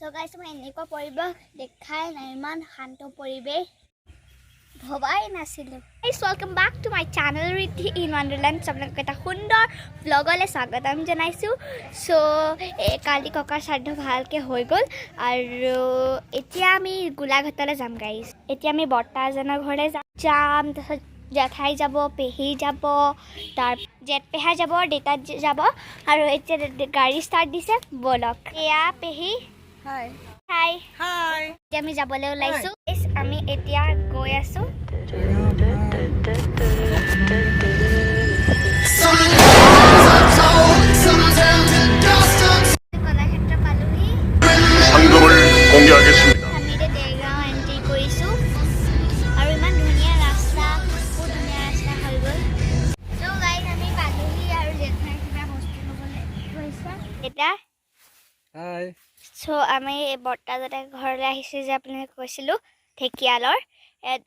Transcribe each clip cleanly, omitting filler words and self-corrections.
So guys, মই এনেকুৱা পৰিবেশ দেখাই নাই ইমান শান্ত পৰিবেশ ভবাই নাছিলো Guys, welcome back to my channel Riddhi in Wonderland আপোনালোকক এটা সুন্দৰ ব্লগলৈ স্বাগতম জনাইছো সো কালি ককাৰ শ্ৰাদ্ধ ভালকে হৈ গ'ল আৰু এতিয়া আমি গোলাঘাটলৈ যাম গাইস এতিয়া আমি বৰ্তাজনৰ ঘৰলৈ যাম তাৰপিছত জেঠাই যাব পেহী যাব তাৰ জেঠ পেহা যাব দেতা যাব আৰু এতিয়া গাড়ী ষ্টাৰ্ট দিছে বলক এয়া পেহী হাই হাই হাই এতিয়া আমি যাবলৈ ওলাইছো আমি এতিয়া গৈ আছো কলাক্ষেত্ৰ পালোহি 상금을 공개하겠습니다. আমি দেগাঁও এন্ট্ৰি কৰিছো আৰু ইমান ধুনীয়া ৰাস্তা বহুত ধুনীয়া ৰাস্তা হৈ গ'ল চ' গাইজ আমি পালোহি আৰু জেঠাই কিবা বস্তু ল'বলৈ গৈছে এতিয়া হাই চ' আমি বৰ্তাজতে ঘৰলৈ আহিছোঁ যে আপোনাক কৈছিলোঁ ঢেকীয়ালৰ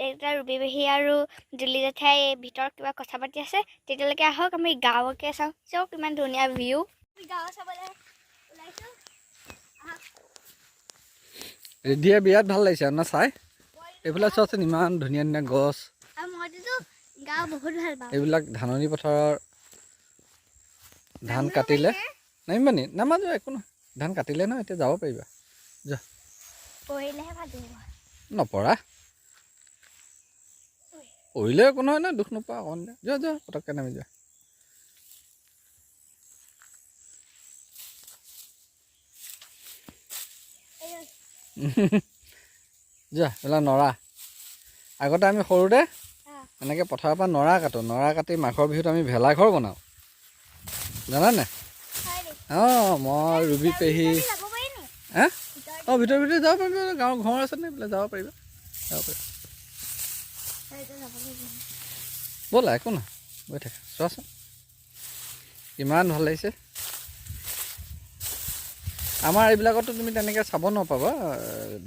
এটা ৰুবি পেহী আৰু জুলি জেঠাই ভিতৰত কিবা কথা পাতি আছে তেতিয়ালৈকে আহক আমি গাঁৱকে চাওঁ চাওক ইমান ধুনীয়া ভিউ গাঁও চাবলৈ ওলাইছোঁ ৰিদ্ধিয়ে বিৰাট ভাল লাগিছে না চাই এইফালে চোৱাচোন ইমান ধুনীয়া ধুনীয়া গছ আৰু মইতো গাঁও বহুত ভাল পাওঁ এইবিলাক ধাননি পথাৰৰ ধান কাটিলে নামিবানি নামাজো একো নহয় ধান কাটিলে ন এতিয়া যাব পাৰিবা যোৱা পৰিলেহে ভাল হ'ব নপৰা পৰিলে একো নহয় ন দুখ নোপোৱা অকণ যোৱা যোৱা পটককৈ নামি যোৱা যোৱা এইবিলাক নৰা আগতে আমি সৰুতে এনেকৈ পথাৰৰ পৰা নৰা কাটো নৰা কাটি মাঘৰ বিহুত আমি ভেলাঘৰ বনাওঁ জানানে অঁ মই ৰুবি পেহী হা অঁ ভিতৰে ভিতৰে যাব পাৰিবা গাঁৱৰ ঘৰ আছে নে এইফালে যাব পাৰিবা যাব পাৰিবা ব'লা একো নহয় গৈ থাকা চোৱাচোন কিমান ভাল লাগিছে আমাৰ এইবিলাকতো তুমি তেনেকৈ চাব নাপাবা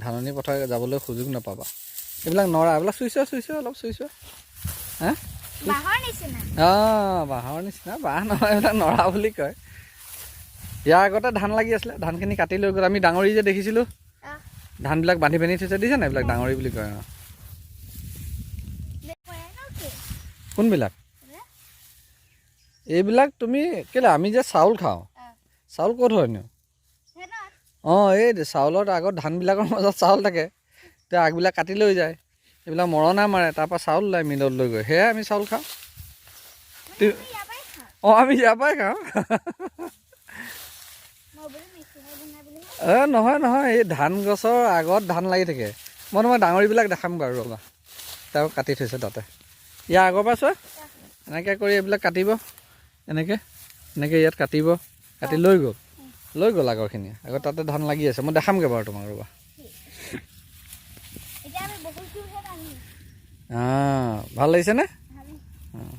ধাননি পথাৰ যাবলৈ সুযোগ নাপাবা এইবিলাক নৰা এইবিলাক চুইছোৱা অলপ চুইছোৱা হা বাঁহৰ নিচিনা অঁ বাঁহৰ নিচিনা বাঁহ নহয় এইবিলাক নৰা বুলি কয় ইয়াৰ আগতে ধান লাগি আছিলে ধানখিনি কাটি লৈ গ'ল আমি ডাঙৰি যে দেখিছিলোঁ ধানবিলাক বান্ধি বান্ধি থৈছে দিছে নাই এইবিলাক ডাঙৰি বুলি কয় অঁ কোনবিলাক এইবিলাক তুমি কেলৈ আমি যে চাউল খাওঁ চাউল ক'ত হয়নো অঁ এই চাউলৰ আগত ধানবিলাকৰ মাজত চাউল থাকে এতিয়া আগবিলাক কাটি লৈ যায় এইবিলাক মৰণা মাৰে তাৰপৰা চাউল ওলায় মিলত লৈ গৈ সেয়াই আমি চাউল খাওঁ অঁ আমি ইয়াৰ পৰাই খাওঁ নহয় নহয় এই ধান গছৰ আগত ধান লাগি থাকে মই তোমাক ডাঙৰিবিলাক দেখাম বাৰু ৰ'বা তেওঁ কাটি থৈছে তাতে ইয়াৰ আগৰ পৰা চোৱা এনেকৈ কৰি এইবিলাক কাটিব এনেকৈ ইয়াত কাটিব কাটি লৈ গ'ল আগৰখিনি আগত তাতে ধান লাগি আছে মই দেখামগৈ বাৰু তোমাক ৰ'বা অঁ ভাল লাগিছেনে অঁ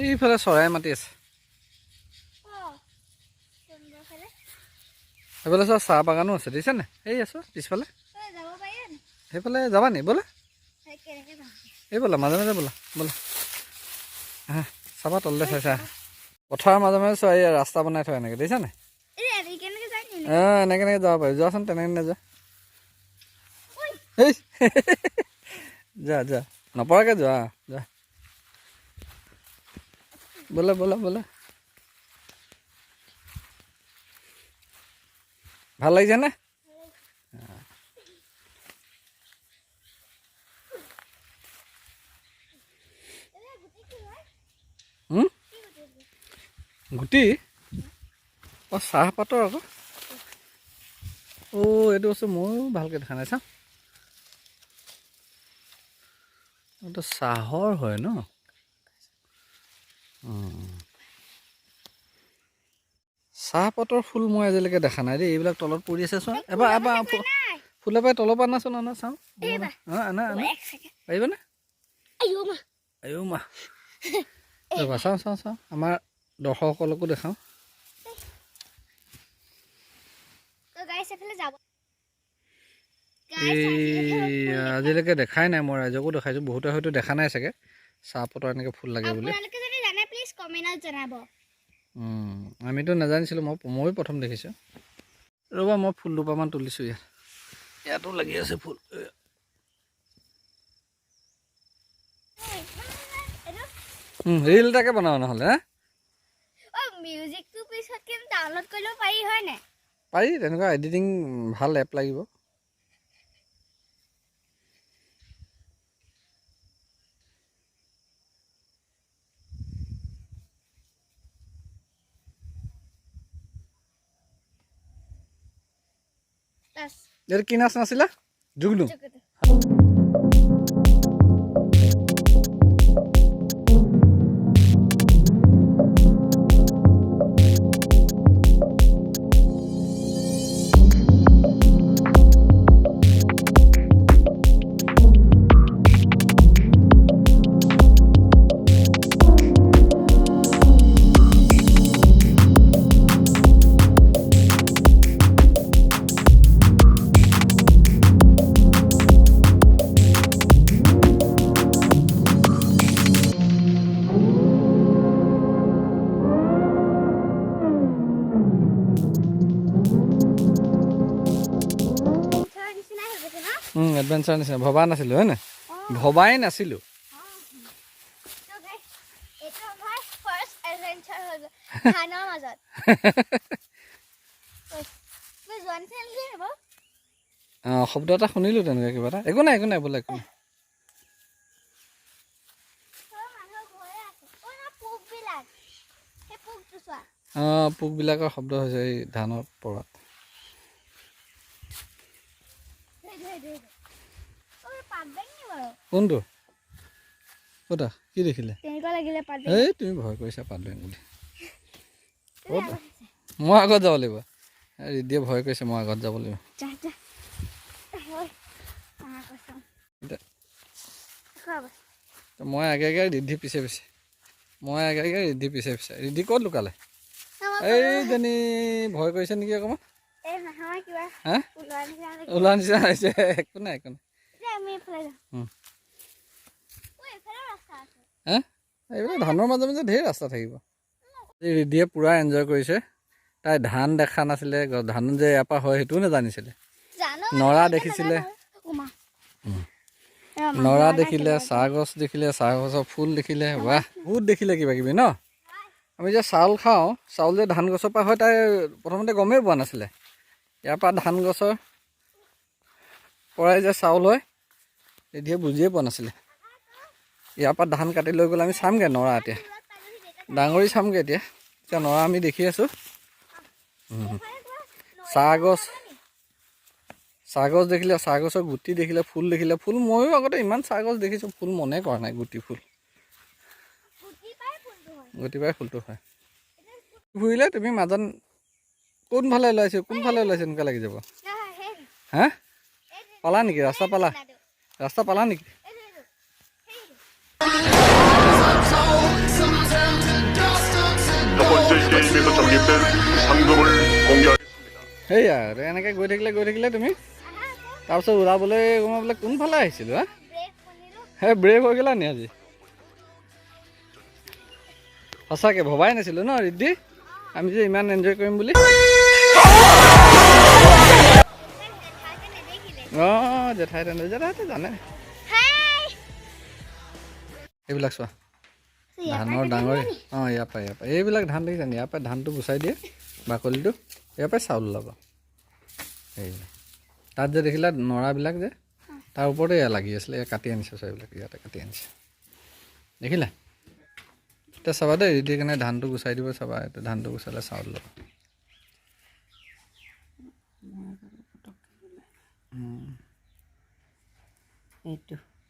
এইফালে চৰাই মাতি আছে সেইফালে চোৱা চাহ বাগানো আছে দেখিছেনে এই আছো পিছফালে সেইফালে যাবা নি ব'লা এই ব'লা মাজে মাজে ব'লা হা চাবা তলতে চাইছা পথাৰৰ মাজে মাজে চোৱা এই ৰাস্তা বনাই থয় এনেকৈ দেখিছানে অঁ এনেকৈ যাব পাৰি যোৱাচোন তেনেকৈ নাযোৱা এই যা নপৰাকৈ যোৱা যা ব'লা ভাল লাগিছেনে গুটি অঁ চাহপাতৰ আকৌ অঁ এইটো বস্তু ময়ো ভালকৈ দেখা নাই চাওঁ এইটো চাহৰ হয় ন চাহপাতৰ ফুল মই আজিলৈকে দেখা নাই দেই এইবিলাক তলত পৰি আছে চোৱা এবাৰ ফুলে পাই তলৰ পৰা আনাচোন আনা চাওঁ অঁ আনা পাৰিবানে আইও মা ৰ'বা চাওঁ আমাৰ দৰ্শকসকলকো দেখাওঁ আজিলৈকে দেখাই নাই মই ৰাইজকো দেখাইছোঁ বহুতে হয়তো দেখা নাই চাগে চাহপাতৰ এনেকৈ ফুল লাগে বুলি আমিতো নাজানিছিলোঁ ময়ো প্ৰথম দেখিছোঁ ৰ'বা মই ফুল দুপামান তুলিছোঁ ইয়াতো লাগি আছে ফুল ৰীল এটাকে বনাওঁ নহ'লে মিউজিকটো পিছত কিন্তু ডাউনলোড কৰিব পাৰি হয় নাই পাৰি তেনেকুৱা এডিটিং ভাল এপ লাগিব এইটো কি নাচ নাছিলা জুগনু এডভেঞ্চাৰ নিচিনা ভবা নাছিলোঁ হয় নাই ভবাই নাছিলোঁ শব্দ এটা শুনিলোঁ তেনেকৈ কিবা এটা একো নাই বোলে একো নাই পোকবিলাকৰ শব্দ হৈছে এই ধানৰ পৰাত কোনটো ক'তা কি দেখিলে এই তুমি ভয় কৰিছা পাত বেং বুলি মই আগত যাব লাগিব ৰিদ্ধিয়ে ভয় কৰিছে মই আগত যাব লাগিব মই আগে ৰিদ্ধি পিছে ৰিদ্ধি ক'ত লুকালে এইজনী ভয় কৰিছে নেকি অকণমান হা ওলোৱা নিচিনা হৈছে একো নাই হা এইবিলাক ধানৰ মাজে মাজে ঢেৰ ৰাস্তা থাকিব ৰিদ্ধিয়ে পূৰা এনজয় কৰিছে তাই ধান দেখা নাছিলে ধান যে ইয়াৰ পৰা হয় সেইটোও নাজানিছিলে নৰা দেখিছিলে চাহ গছ দেখিলে চাহ গছৰ ফুল দেখিলে বাহ বহুত দেখিলে কিবা কিবি ন আমি যে চাউল খাওঁ চাউল যে ধান গছৰ পৰা হয় তাই প্ৰথমতে গমেই পোৱা নাছিলে ইয়াৰ পৰা ধান গছৰ পৰাই যে চাউল হয় ৰিদ্ধিয়ে বুজিয়ে পোৱা নাছিলে ইয়াৰ পৰা ধান কাটি লৈ গ'লে আমি চামগৈ নৰা এতিয়া ডাঙৰি চামগৈ এতিয়া নৰা আমি দেখি আছোঁ চাহ গছ দেখিলে চাহ গছৰ গুটি দেখিলে ফুল ময়ো আগতে ইমান চাহ গছ দেখিছোঁ ফুল মনে কৰা নাই গুটি ফুল গুটি পাই ফুলটো হয় ফুৰিলে তুমি মাজত কোনফালে ওলাইছে এনেকুৱা লাগি যাব হা পালা নেকি ৰাস্তা পালা নেকি 첫 번째 게임에서 적립된 상금을 공개하겠습니다. সেয়া এনেকৈ গৈ থাকিলে তুমি তাৰপিছত ওলাবলৈ বোলে কোনফালে আহিছিলোঁ হা ব্ৰেক হৈ গ'লা নি আজি সঁচাকৈ ভবাই নাছিলোঁ ন ৰিদ্ধি আমি যে ইমান এনজয় কৰিম বুলি জেঠাইহঁতে জানে এইবিলাক চোৱা ধানৰ ডাঙৰি ইয়াৰ পৰা এইবিলাক ধান দেখিছা নি ইয়াৰ পৰা ধানটো গুচাই দিয়ে বাকলিটো ইয়াৰ পৰাই চাউল ওলাব এইবিলাক তাত যে দেখিলা নৰাবিলাক যে তাৰ ওপৰতে এয়া লাগি আছিলে এয়া কাটি আনিছে এইবিলাক ইয়াতে কাটি আনিছে দেখিলা এতিয়া চাবা দেই ৰিদ্ধি কাৰণে ধানটো গুচাই দিব চাবা এতিয়া ধানটো গুচালে চাউল ল'ব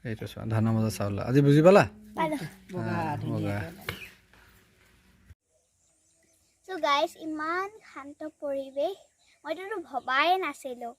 এইটো চোৱা ধানৰ মাজত চাউল আজি বুজি পালা So guys, ইমান শান্ত পৰিৱেশ মইতো ভবাই নাছিলোঁ